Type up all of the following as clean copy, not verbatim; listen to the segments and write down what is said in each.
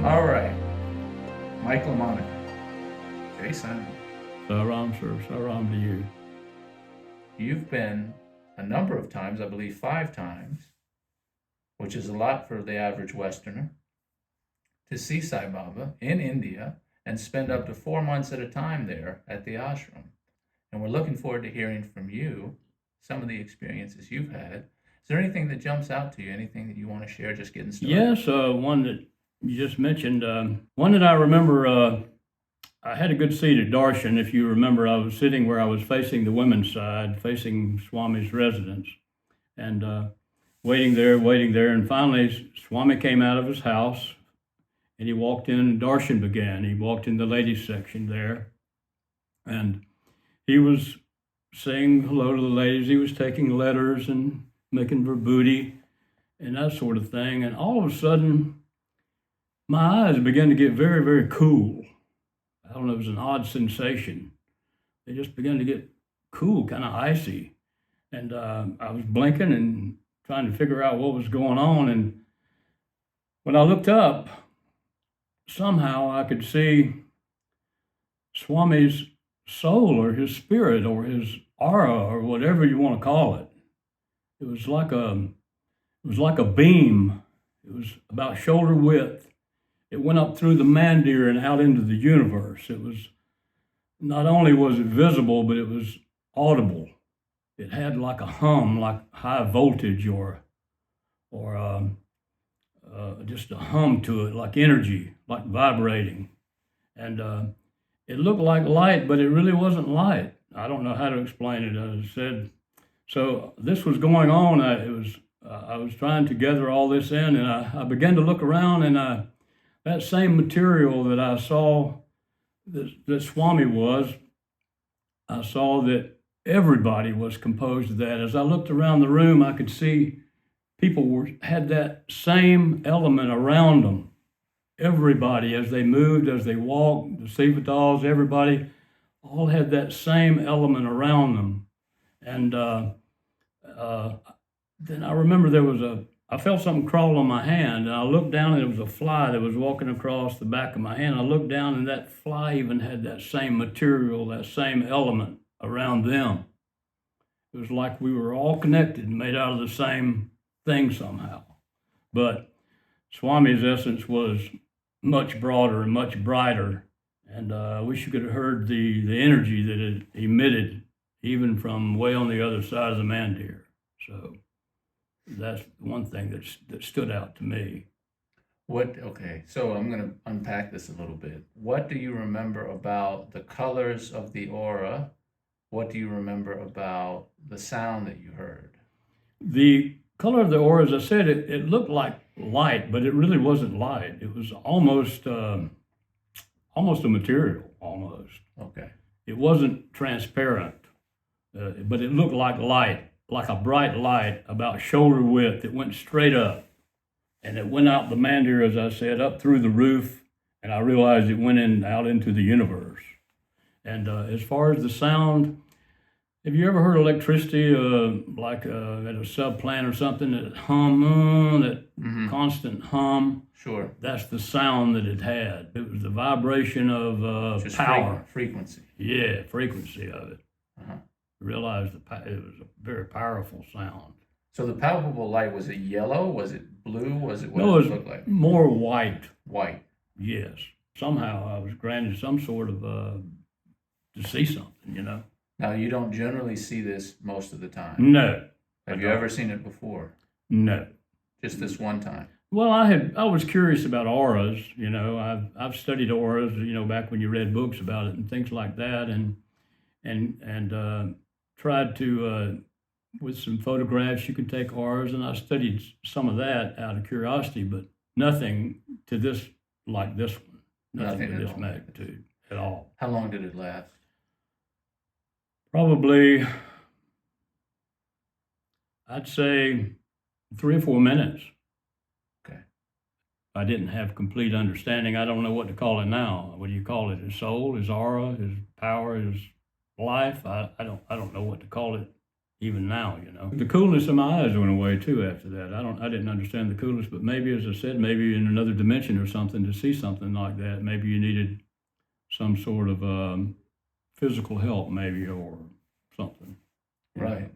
All right. Mike LaMonica. Jason. Saram, sir. Saram to you. You've been a number of times, I believe 5 times, which is a lot for the average Westerner, to see Sai Baba in India and spend up to 4 months at a time there at the ashram. And we're looking forward to hearing from you some of the experiences you've had. Is there anything that jumps out to you? Anything that you want to share just getting started? Yes, one that you just mentioned. One that I remember, I had a good seat at Darshan. If you remember, I was sitting where I was facing the women's side, facing Swami's residence, and waiting there. And finally, Swami came out of his house, and he walked in, and Darshan began. He walked in the ladies' section there, and he was saying hello to the ladies. He was taking letters and making vibhuti and that sort of thing. And all of a sudden, my eyes began to get very, very cool. I don't know, it was an odd sensation. They just began to get cool, kind of icy. And I was blinking and trying to figure out what was going on. And when I looked up, somehow I could see Swami's soul or his spirit or his aura or whatever you want to call it. It was like a beam. It was about shoulder width. It went up through the Mandir and out into the universe. It was, not only was it visible, but it was audible. It had like a hum, like high voltage or just a hum to it, like energy, like vibrating. And it looked like light, but it really wasn't light. I don't know how to explain it. As I said, so this was going on. I was trying to gather all this in, and I began to look around, and that same material that I saw that Swami was, I saw that everybody was composed of that. As I looked around the room, I could see people had that same element around them. Everybody, as they moved, as they walked, the Sivadals, everybody, all had that same element around them. And then I remember I felt something crawl on my hand, and I looked down, and it was a fly that was walking across the back of my hand. I looked down, and that fly even had that same material, that same element around them. It was like we were all connected and made out of the same thing somehow. But Swami's essence was much broader and much brighter, and I wish you could have heard the energy that it emitted, even from way on the other side of the Mandir. So that's one thing that stood out to me. Okay, so I'm going to unpack this a little bit. What do you remember about the colors of the aura? What do you remember about the sound that you heard? The color of the aura, as I said, it looked like light, but it really wasn't light. It was almost a material, almost. Okay. It wasn't transparent, but it looked like light, like a bright light about shoulder width. It went straight up, and it went out the Mandir, as I said, up through the roof, and I realized it went out into the universe. And as far as the sound, have you ever heard electricity, like at a sub plant or something, that hum, that constant hum? Sure. That's the sound that it had. It was the vibration of Just power. Frequency. Yeah, frequency of it. Uh-huh. Realized it was a very powerful sound. So the palpable light, was it yellow? Was it blue? Was it what No, did it look like? More white. White. Yes. Somehow I was granted some sort of to see something, you know. Now, you don't generally see this most of the time. No. Have you ever seen it before? No. Just this one time? Well, I was curious about auras, you know. I've studied auras, you know, back when you read books about it and things like that, and tried to with some photographs you can take auras, and I studied some of that out of curiosity, but nothing to this like this one, nothing to this magnitude at all. How long did it last? Probably, I'd say 3 or 4 minutes. Okay. I didn't have complete understanding. I don't know what to call it now. What do you call it? His soul, his aura, his power, his life? I don't know what to call it even now, you know. The coolness in my eyes went away too after that. I didn't understand the coolness, but maybe, as I said, maybe in another dimension or something, to see something like that, maybe you needed some sort of physical help, maybe, or something. Right.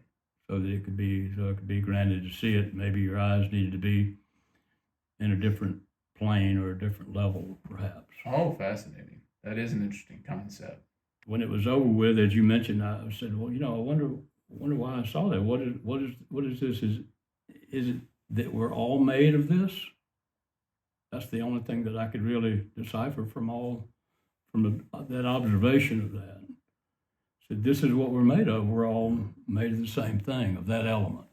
So that it could be granted to see it. Maybe your eyes needed to be in a different plane or a different level, perhaps. Oh, fascinating. That is an interesting concept. When it was over with, as you mentioned, I said, well, you know, I wonder why I saw that. What is this? Is it that we're all made of this? That's the only thing that I could really decipher from that observation of that. So this is what we're made of. We're all made of the same thing, of that element.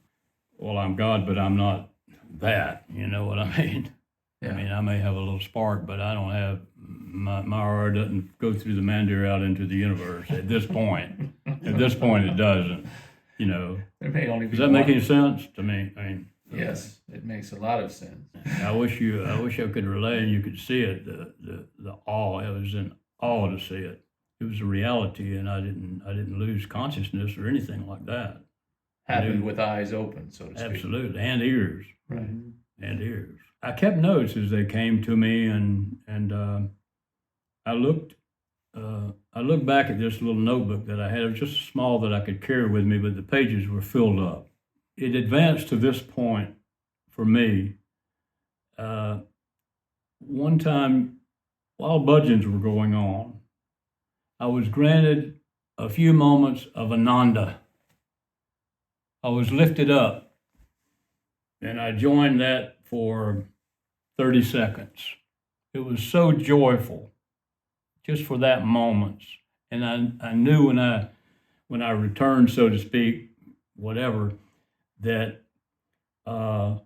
Well, I'm God, but I'm not that. You know what I mean? Yeah. I mean, I may have a little spark, but I don't have, my aura doesn't go through the Mandir out into the universe at this point. At this point, it doesn't, you know. There may only be Does that make any sense to me? I mean, yes, it makes a lot of sense. I wish I could relay and you could see it, the awe. I was in awe to see it. It was a reality, and I didn't lose consciousness or anything like that. Happened with eyes open, so to speak. Absolutely, and ears. Right. And ears. I kept notes as they came to me, and I looked back at this little notebook that I had. It was just small that I could carry with me, but the pages were filled up. It advanced to this point for me. One time, while bhajans were going on, I was granted a few moments of Ananda. I was lifted up, and I joined that for 30 seconds. It was so joyful, just for that moment. And I knew when I returned, so to speak, whatever, that I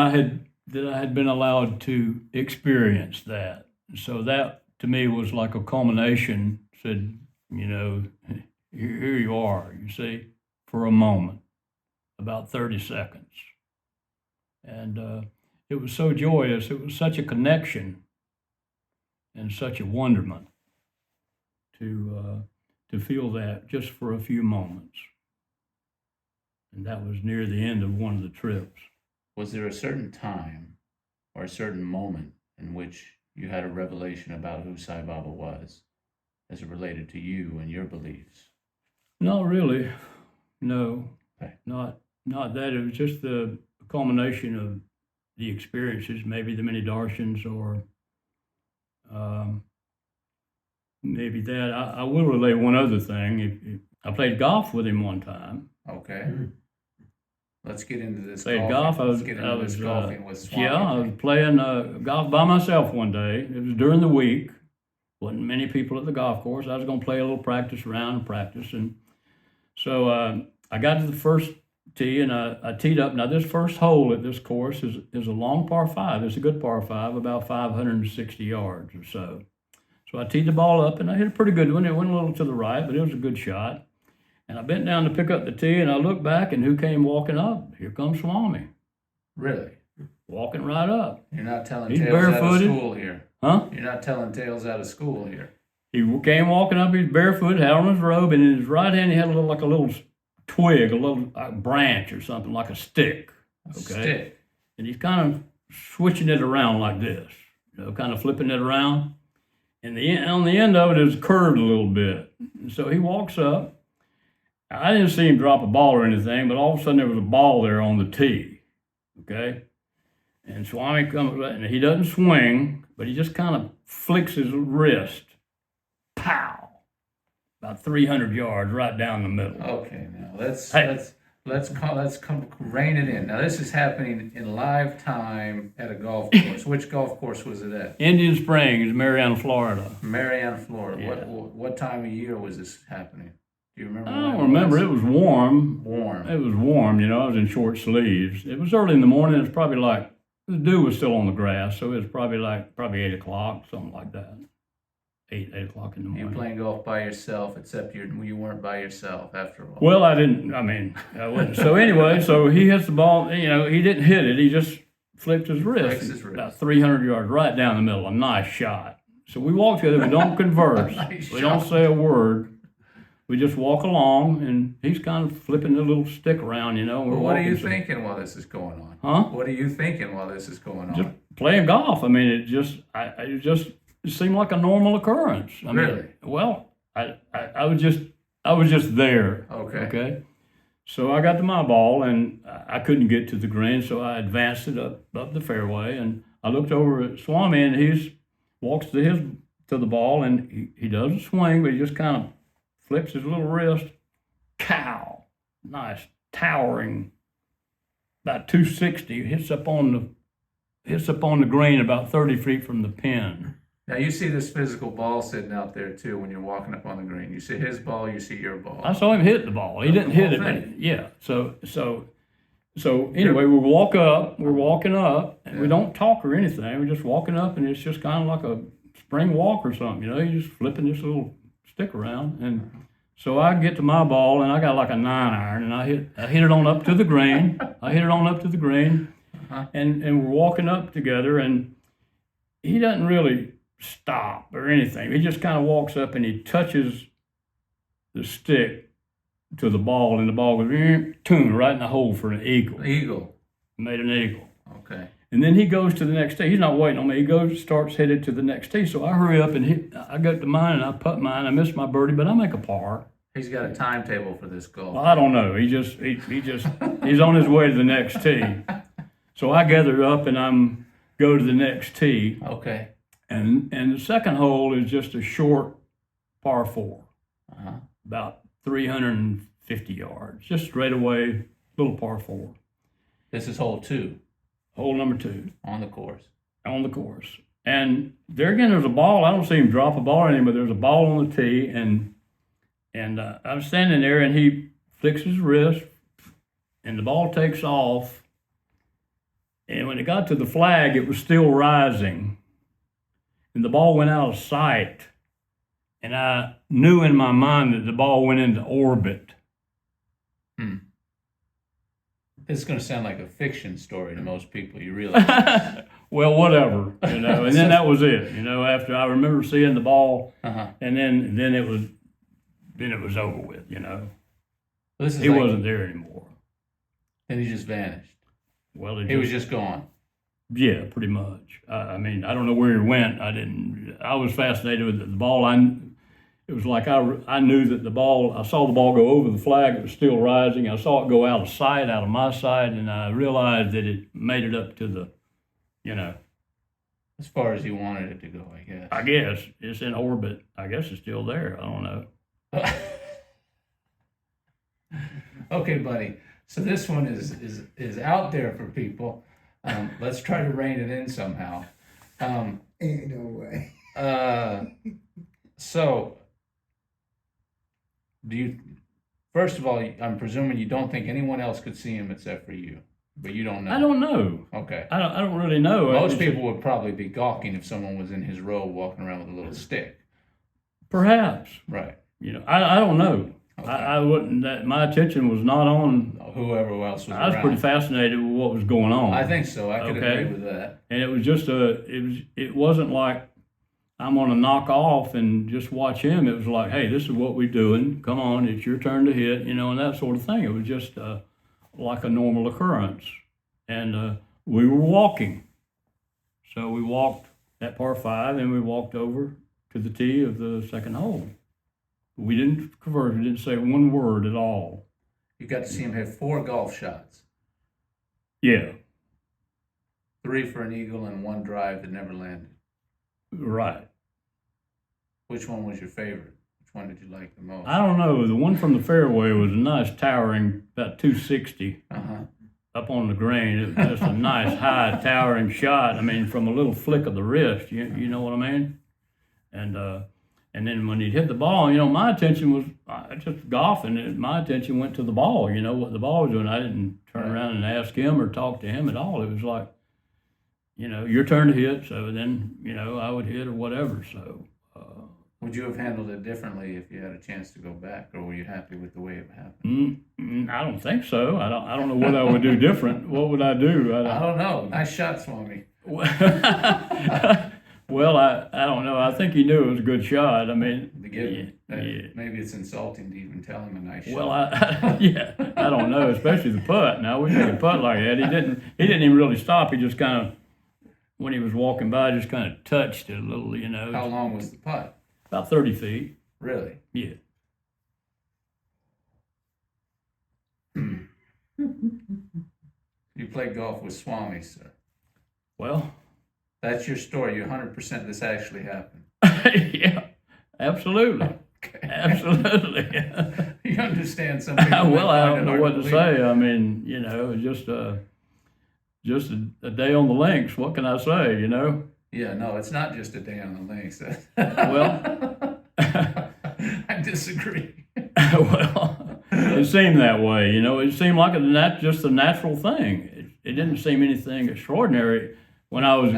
had been allowed to experience that. So that to me was like a culmination. Said, you know, here you are, you see, for a moment, about 30 seconds. And it was so joyous. It was such a connection and such a wonderment to feel that just for a few moments. And that was near the end of one of the trips. Was there a certain time or a certain moment in which you had a revelation about who Sai Baba was as it related to you and your beliefs? Not really. No. Okay. Not that. It was just the culmination of the experiences, maybe the many darshans, or maybe that. I will relay one other thing. I played golf with him one time. Okay. Let's get into this. Played golf. Let's get into this golfing with Swami. Yeah, I was playing golf by myself one day. It was during the week. Wasn't many people at the golf course. I was going to play a little practice round and practice. And so I got to the first tee, and I teed up. Now, this first hole at this course is a long par 5. It's a good par 5, about 560 yards or so. So I teed the ball up, and I hit a pretty good one. It went a little to the right, but it was a good shot. And I bent down to pick up the tee, and I looked back, and who came walking up? Here comes Swami. Really? Walking right up. You're not telling He's tales barefooted. out of school here. Huh? You're not telling tales out of school here. He came walking up, he's barefoot, had on his robe, and in his right hand he had a little twig, a little branch or something, like a stick. Okay? Stick. And he's kind of switching it around like this, kind of flipping it around. And on the end of it is curved a little bit. And so he walks up. I didn't see him drop a ball or anything, but all of a sudden there was a ball there on the tee. Okay? And Swami comes, and he doesn't swing, but he just kind of flicks his wrist. Pow! About 300 yards right down the middle. Okay, now let's come rein it in. Now this is happening in live time at a golf course. Which golf course was it at? Indian Springs, Marianna, Florida. Marianna, Florida. Yeah. What time of year was this happening? Do you remember? I don't remember. It was warm. Warm. It was warm. I was in short sleeves. It was early in the morning. It was probably like, the dew was still on the grass, so it was probably 8 o'clock, something like that. 8 o'clock in the morning. You playing golf by yourself, except you weren't by yourself after all. Well, I wasn't. So anyway, so he hits the ball, he didn't hit it, he just flipped his wrist. About 300 yards right down the middle, a nice shot. So we walk together, we don't converse, Nice we shot. don't say a word. we just walk along, and he's kind of flipping the little stick around, you know. Well, what are you thinking while this is going on? Huh? What are you thinking while this is going on? Just playing golf. I mean, it just seemed like a normal occurrence. I mean, Really? Well, I was just there. Okay. Okay. So I got to my ball, and I couldn't get to the green, so I advanced it up the fairway, and I looked over at Swami, and he walks to the ball, and he doesn't swing, but he just kind of flips his little wrist. Cow, nice towering, about 260. Hits up on the green about 30 feet from the pin. Now you see this physical ball sitting out there too when you're walking up on the green. You see his ball, you see your ball. I saw him hit the ball. He didn't hit it, but yeah. So anyway, we walking up, and we don't talk or anything. We're just walking up, and it's just kind of like a spring walk or something, you know. You're just flipping this little stick around, and so I get to my ball, and I got like a 9-iron, and I hit it on up to the green. And we're walking up together, and he doesn't really stop or anything. He just kind of walks up and he touches the stick to the ball, and the ball goes right in the hole for an eagle. Eagle. Made an eagle. Okay. And then he goes to the next tee. He's not waiting on me. He starts headed to the next tee. So I hurry up and I go to mine, and I putt mine. I miss my birdie, but I make a par. He's got a timetable for this golf. Well, I don't know. He's on his way to the next tee. So I gather up and go to the next tee. Okay. And the second hole is just a short par 4, about 350 yards, just straight away, little par 4. This is hole 2. Hole number 2. On the course. And there again, there's a ball. I don't see him drop a ball or anything, but there's a ball on the tee, and I'm standing there, and he flicks his wrist, and the ball takes off. And when it got to the flag, it was still rising. And the ball went out of sight. And I knew in my mind that the ball went into orbit. This is going to sound like a fiction story to most people, you realize. Well, whatever, you know. And then that was it, you know. After I remember seeing the ball, and then it was over with, you know. He wasn't there anymore. And he just vanished. Well, he was just gone. Yeah, pretty much. I mean, I don't know where he went. I was fascinated with the ball. It was like I knew that the ball, I saw the ball go over the flag. It was still rising. I saw it go out of sight, out of my sight, and I realized that it made it up to the, you know. As far as you wanted it to go, I guess. I guess. It's in orbit. I guess it's still there. I don't know. Okay, buddy. So this one is out there for people. Let's try to rein it in somehow. Ain't no way. So, first of all, I'm presuming you don't think anyone else could see him except for you, but you don't know. I don't know. Okay. I don't really know. Most people would probably be gawking if someone was in his row walking around with a little stick. Perhaps. Right. You know, I don't know. Okay. I wouldn't. My attention was not on whoever else was around. I was pretty fascinated with what was going on. I think so. I could agree with that. And it was just it wasn't like I'm going to knock off and just watch him. It was like, hey, this is what we're doing. Come on, it's your turn to hit, you know, and that sort of thing. It was just like a normal occurrence. And we were walking. So we walked at par 5, and we walked over to the tee of the second hole. We didn't converse. We didn't say one word at all. You got to see him hit 4 golf shots. Yeah. 3 for an eagle and 1 drive that never landed. Right. Which one was your favorite? Which one did you like the most? I don't know. The one from the fairway was a nice towering, about 260 up on the green. It was just a nice high towering shot. I mean, from a little flick of the wrist. You know what I mean? And then when he hit the ball, you know, my attention was just golfing. My attention went to the ball, you know, what the ball was doing. I didn't turn around and ask him or talk to him at all. It was like, you know, your turn to hit. So then, you know, I would hit or whatever. So. Would you have handled it differently if you had a chance to go back, or were you happy with the way it happened? I don't think so. I don't know what I would do different. What would I do? I don't know. Nice shot, Swami. Well, I don't know. I think he knew it was a good shot. I mean, given. Yeah. Maybe it's insulting to even tell him a nice shot. Well, I don't know, especially the putt. Now we take a putt like that. He didn't even really stop. He just kind of, when he was walking by, just kind of touched it a little, you know. How long was the putt? About 30 feet. Really? Yeah. You played golf with Swami, sir. Well, that's your story. You're 100% this actually happened. Yeah, absolutely. Okay. Absolutely. You understand some people. Well, I don't know what to believe. say. I mean, you know, it's just a day on the links. What can I say, you know? Yeah, no, it's not just a day on the links. Well, I disagree. well, it seemed that way, you know. It seemed like just a natural thing. It didn't seem anything extraordinary when I was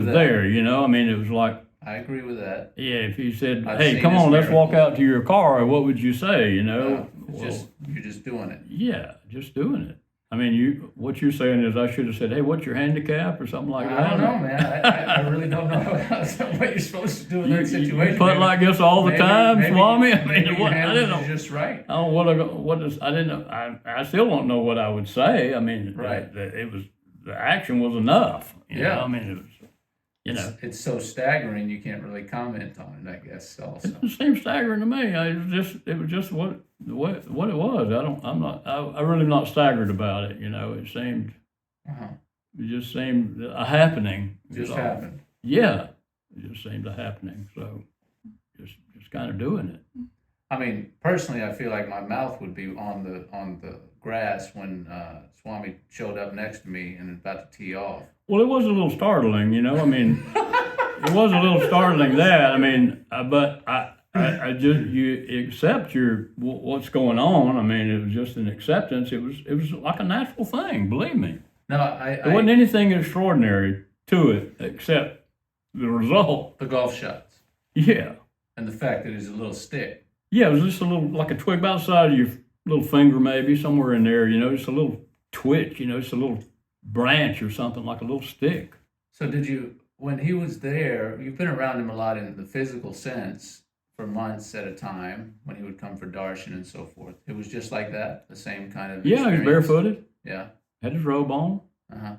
there, you know. I mean, it was like, I agree with that. yeah, if you said, I've "Hey, seen come his on, let's walk miracles. out to your car," what would you say, you know? You're just doing it. Yeah, just doing it. I mean, what you're saying is I should have said, "Hey, what's your handicap?" or something like that. I don't know, man. I really don't know what you're supposed to do in that situation. You putt like this all the time, Swami. I Maybe mean, your I didn't know. just right. I don't know I didn't know. I still don't know what I would say. I mean, Right. The action was enough. You know? I mean, it was. You know, it's so staggering you can't really comment on it, I guess. Also, it seemed staggering to me. It was just what it was. I'm really not staggered about it. You know, it just seemed a happening. Just happened. Yeah, it just seemed a happening. So, just kind of doing it. I mean, personally, I feel like my mouth would be on the grass when Swami showed up next to me and about to tee off. Well, it was a little startling, you know. I mean, it was a little startling that. I mean, but I just you accept what's going on. I mean, it was just an acceptance. It was like a natural thing. Believe me. No, there wasn't anything extraordinary to it except the result. The golf shots. Yeah. And the fact that it's a little stick. Yeah, it was just a little, like a twig about the size of your little finger, maybe somewhere in there. You know, just a little twitch. You know, just a little branch or something, like a little stick. So when he was there, you've been around him a lot in the physical sense for months at a time when he would come for Darshan and so forth. It was just like that, the same kind of Yeah, he was experience? barefooted. Yeah. Had his robe on. Uh-huh.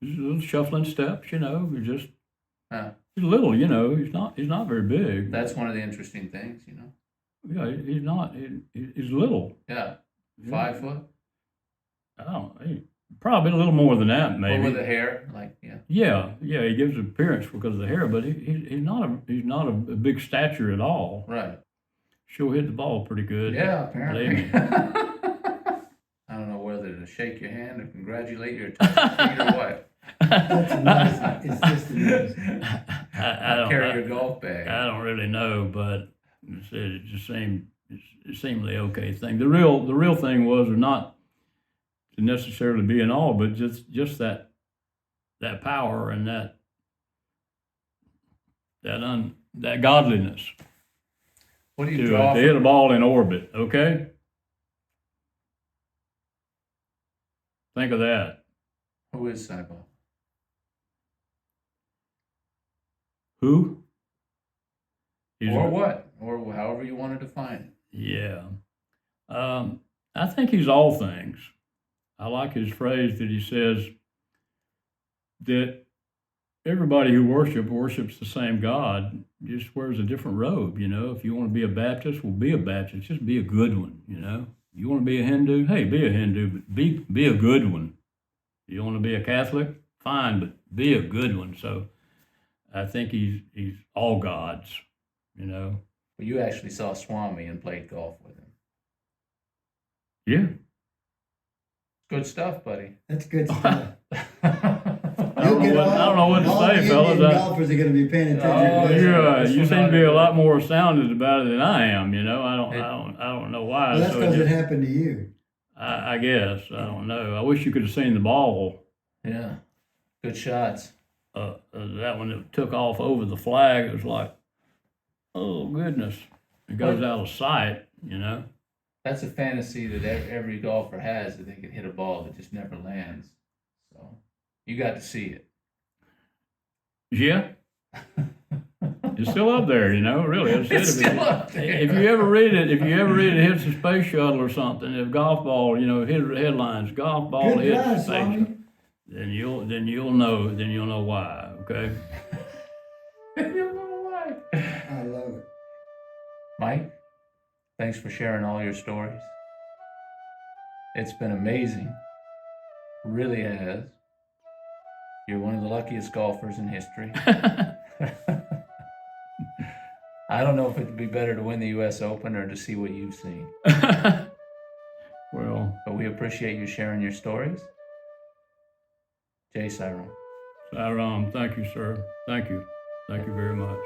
Just little shuffling steps, you know. He's little, you know. He's not very big. That's one of the interesting things, you know. Yeah, he's not. He's little. Yeah. 5 foot? I don't know. Probably a little more than that, maybe. Or with the hair, like, yeah. Yeah. He gives appearance because of the hair, but he's not a big stature at all. Right. Sure hit the ball pretty good. Yeah, apparently. Believe me. I don't know whether to shake your hand or congratulate your feet or what. That's amazing. It's just amazing. I Carry your golf bag. I don't really know, but it just seemed the okay thing. The real thing was not to necessarily be in awe, but just that power and that godliness. What do you to draw hit a ball in orbit? Okay, think of that. Who is Sai Baba? Who? Or what? Or however you want to define it. Yeah. I think he's all things. I like his phrase that he says that everybody who worships the same God just wears a different robe, you know. If you want to be a Baptist, well, be a Baptist. Just be a good one, you know. You want to be a Hindu? Hey, be a Hindu, but be a good one. You want to be a Catholic? Fine, but be a good one. So I think he's all gods, you know. Well, you actually saw Swami and played golf with him. Yeah. Good stuff, buddy. That's good stuff. I don't know what to say, fellas. Golfers are going to be paying attention. You seem to be a lot more astounded about it than I am. You know, I don't know why. Well, that's because it happened to you. I guess I don't know. I wish you could have seen the ball. Yeah, good shots. That one that took off over the flag. It was like, oh goodness, it goes out of sight. You know. That's a fantasy that every golfer has, that they can hit a ball that just never lands. So you got to see it. Yeah. It's still up there, you know, really. It's still up there. If you ever read it, it hits the space shuttle or something, if golf ball, you know, hit headlines, golf ball Good hits try, the space Swami. shuttle, then you'll know why, okay? You know why. I love it. Mike, thanks for sharing all your stories. It's been amazing. Really has. You're one of the luckiest golfers in history. I don't know if it'd be better to win the U.S. Open or to see what you've seen. Well, But we appreciate you sharing your stories. Jai Sai Ram. Sai Ram, thank you, sir. Thank you. Thank you very much.